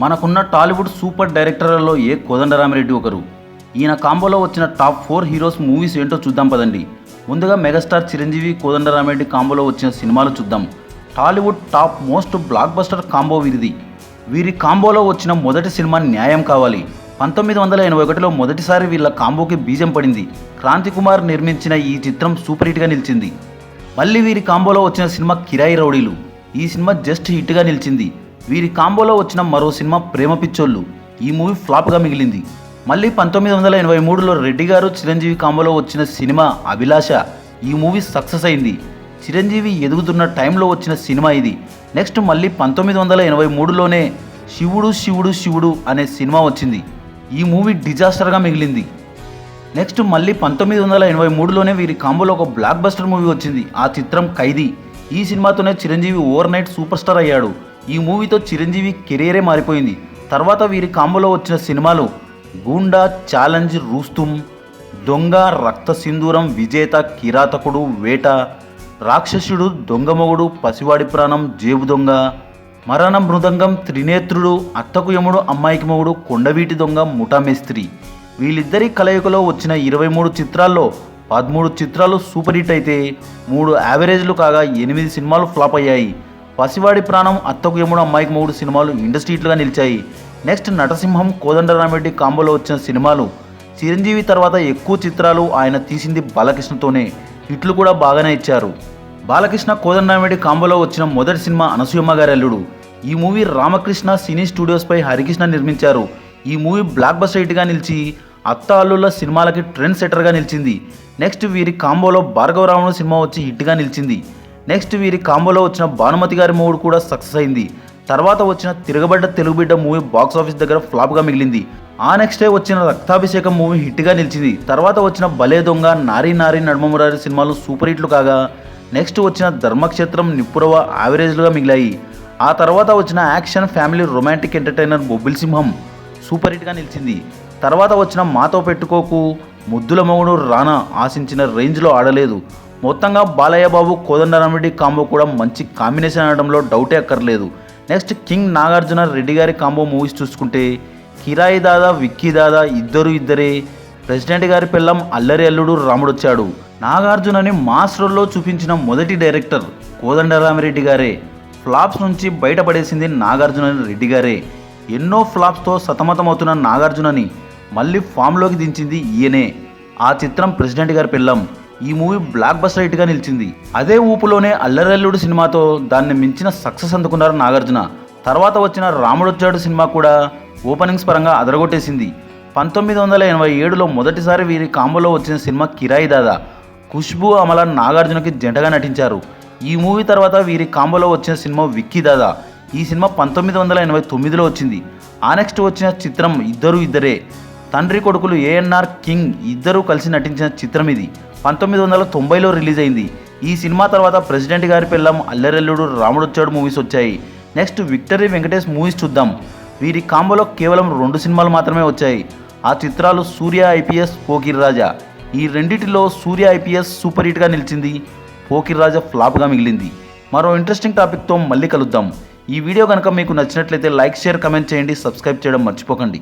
మనకున్న టాలీవుడ్ సూపర్ డైరెక్టర్లలో ఏ కోదండరామిరెడ్డి ఒకరు. ఈయన కాంబోలో వచ్చిన టాప్ 4 హీరోస్ మూవీస్ ఏంటో చూద్దాం పదండి. ముందుగా మెగాస్టార్ చిరంజీవి కోదండరామిరెడ్డి కాంబోలో వచ్చిన సినిమాలు చూద్దాం. Tollywood top most blockbuster combo వీరిది. వీరి కాంబోలో వచ్చిన మొదటి సినిమా న్యాయం కావాలి. 1981లో మొదటిసారి వీళ్ళ కాంబోకి బీజం పడింది. క్రాంతి కుమార్ నిర్మించిన ఈ చిత్రం సూపర్ హిట్గా నిలిచింది. మళ్ళీ వీరి కాంబోలో వచ్చిన సినిమా కిరాయి రౌడీలు. ఈ సినిమా జస్ట్ హిట్గా నిలిచింది. వీరి కాంబోలో వచ్చిన మరో సినిమా ప్రేమ పిచ్చోళ్ళు. ఈ మూవీ ఫ్లాప్గా మిగిలింది. మళ్ళీ 1983లో రెడ్డి గారు చిరంజీవి కాంబోలో వచ్చిన సినిమా అభిలాష. ఈ మూవీ సక్సెస్ అయింది. చిరంజీవి ఎదుగుతున్న టైంలో వచ్చిన సినిమా ఇది. నెక్స్ట్ మళ్ళీ 1983లోనే శివుడు శివుడు శివుడు అనే సినిమా వచ్చింది. ఈ మూవీ డిజాస్టర్గా మిగిలింది. నెక్స్ట్ మళ్ళీ 1983లోనే వీరి కాంబోలో ఒక బ్లాక్ బస్టర్ మూవీ వచ్చింది. ఆ చిత్రం ఖైదీ. ఈ సినిమాతోనే Chiranjeevi overnight superstar అయ్యాడు. ఈ మూవీతో చిరంజీవి కెరీరే మారిపోయింది. తర్వాత వీరి కాంబోలో వచ్చిన సినిమాలు గూండా, ఛాలెంజ్, రూస్తుమ్, దొంగ, రక్త సింధూరం, విజేత, కిరాతకుడు, వేట, రాక్షసుడు, దొంగమొగుడు, పసివాడి ప్రాణం, జేబు దొంగ, మరణ మృదంగం, త్రినేత్రుడు, అత్తకు యముడు, అమ్మాయికి మొగుడు, కొండవీటి దొంగ, ముఠామేస్త్రి. వీళ్ళిద్దరి కలయికలో వచ్చిన 23 చిత్రాల్లో 13 చిత్రాలు సూపర్ హిట్ అయితే 3 యావరేజ్లు కాగా 8 సినిమాలు ఫ్లాప్ అయ్యాయి. పసివాడి ప్రాణం, అత్తకు యముడు, అమ్మాయికి మొగుడు సినిమాలు ఇండస్ట్రీ హిట్లుగా నిలిచాయి. నెక్స్ట్ నటసింహం, కోదండరామిరెడ్డి కాంబోలో వచ్చిన సినిమాలు. చిరంజీవి తర్వాత ఎక్కువ చిత్రాలు ఆయన తీసింది బాలకృష్ణతోనే. హిట్లు కూడా బాగానే ఇచ్చారు. బాలకృష్ణ కోదండరామిరెడ్డి కాంబోలో వచ్చిన మొదటి సినిమా అనసూయమ్మ గారి అల్లుడు. ఈ మూవీ రామకృష్ణ సినీ స్టూడియోస్పై హరికృష్ణ నిర్మించారు. ఈ మూవీ బ్లాక్ బస్టర్ హిట్గా నిలిచి అత్త అల్లుళ్ళ సినిమాలకి ట్రెండ్ సెటర్గా నిలిచింది. నెక్స్ట్ వీరి కాంబోలో భార్గవరాముడు సినిమా వచ్చి హిట్గా నిలిచింది. నెక్స్ట్ వీరి కాంబోలో వచ్చిన భానుమతి గారి మూవీ కూడా సక్సెస్ అయింది. తర్వాత వచ్చిన తిరగబడ్డ తెలుగు బిడ్డ మూవీ బాక్స్ ఆఫీస్ దగ్గర ఫ్లాప్గా మిగిలింది. ఆ నెక్స్ట్ డే వచ్చిన రక్తాభిషేకం మూవీ హిట్గా నిలిచింది. తర్వాత వచ్చిన భలే దొంగ, నారీ నారీ నడుమమురారి సినిమాలు సూపర్ హిట్లు కాగా నెక్స్ట్ వచ్చిన ధర్మక్షేత్రం, నిప్పురవ యావరేజ్లుగా మిగిలాయి. ఆ తర్వాత వచ్చిన యాక్షన్, ఫ్యామిలీ, రొమాంటిక్ ఎంటర్టైనర్ బొబ్బిల్ సింహం సూపర్ హిట్గా నిలిచింది. తర్వాత వచ్చిన మాతో పెట్టుకోకు, ముద్దుల మొగుడు, రానా ఆశించిన రేంజ్లో ఆడలేదు. మొత్తంగా బాలయ్య బాబు కోదండరామిరెడ్డి కాంబో కూడా మంచి కాంబినేషన్ అనడంలో డౌటే అక్కర్లేదు. నెక్స్ట్ కింగ్ నాగార్జున రెడ్డి గారి కాంబో మూవీస్ చూసుకుంటే కిరాయి దాదా, విక్కీ దాదా, ఇద్దరు ఇద్దరే, ప్రెసిడెంట్ గారి పిల్లం, అల్లరి అల్లుడు, రాముడొచ్చాడు. నాగార్జునని మాస్ రోల్లో చూపించిన మొదటి డైరెక్టర్ కోదండరామిరెడ్డి గారే. ఫ్లాప్స్ నుంచి బయటపడేసింది నాగార్జున రెడ్డి గారే. ఎన్నో ఫ్లాప్స్తో సతమతమవుతున్న నాగార్జునని మళ్ళీ ఫామ్లోకి దించింది ఈయనే. ఆ చిత్రం ప్రెసిడెంట్ గారి పిల్లం. ఈ మూవీ బ్లాక్ బస్టర్ హిట్గా నిలిచింది. అదే ఊపులోనే అల్లరల్లుడు సినిమాతో దాన్ని మించిన సక్సెస్ అందుకున్నారు నాగార్జున. తర్వాత వచ్చిన రాముడొచ్చాడు సినిమా కూడా ఓపెనింగ్స్ పరంగా అదరగొట్టేసింది. 1987లో మొదటిసారి వీరి కాంబోలో వచ్చిన సినిమా కిరాయి దాదా. ఖుష్బూ, అమల నాగార్జునకి జంటగా నటించారు. ఈ మూవీ తర్వాత వీరి కాంబోలో వచ్చిన సినిమా విక్కీ దాదా. ఈ సినిమా 1989లో వచ్చింది. ఆ నెక్స్ట్ వచ్చిన చిత్రం ఇద్దరు ఇద్దరే. తండ్రి కొడుకులు ఏఎన్ఆర్, కింగ్ ఇద్దరూ కలిసి నటించిన చిత్రం ఇది. 1990లో రిలీజ్ అయింది. ఈ సినిమా తర్వాత ప్రెసిడెంట్ గారి పిల్లం, అల్లరెల్లుడు, రాముడొచ్చాడు మూవీస్ వచ్చాయి. నెక్స్ట్ విక్టరీ వెంకటేష్ మూవీస్ చూద్దాం. వీరి కాంబోలో కేవలం 2 సినిమాలు మాత్రమే వచ్చాయి. ఆ చిత్రాలు సూర్య ఐపీఎస్, పోకిరి రాజా. ఈ రెండిటిలో సూర్య ఐపీఎస్ సూపర్ హిట్గా నిలిచింది. పోకిరి రాజా ఫ్లాప్గా మిగిలింది. మరో ఇంట్రెస్టింగ్ టాపిక్తో మళ్ళీ కలుద్దాం. ఈ వీడియో కనుక మీకు నచ్చినట్లయితే లైక్, షేర్, కమెంట్ చేయండి. సబ్స్క్రైబ్ చేయడం మర్చిపోకండి.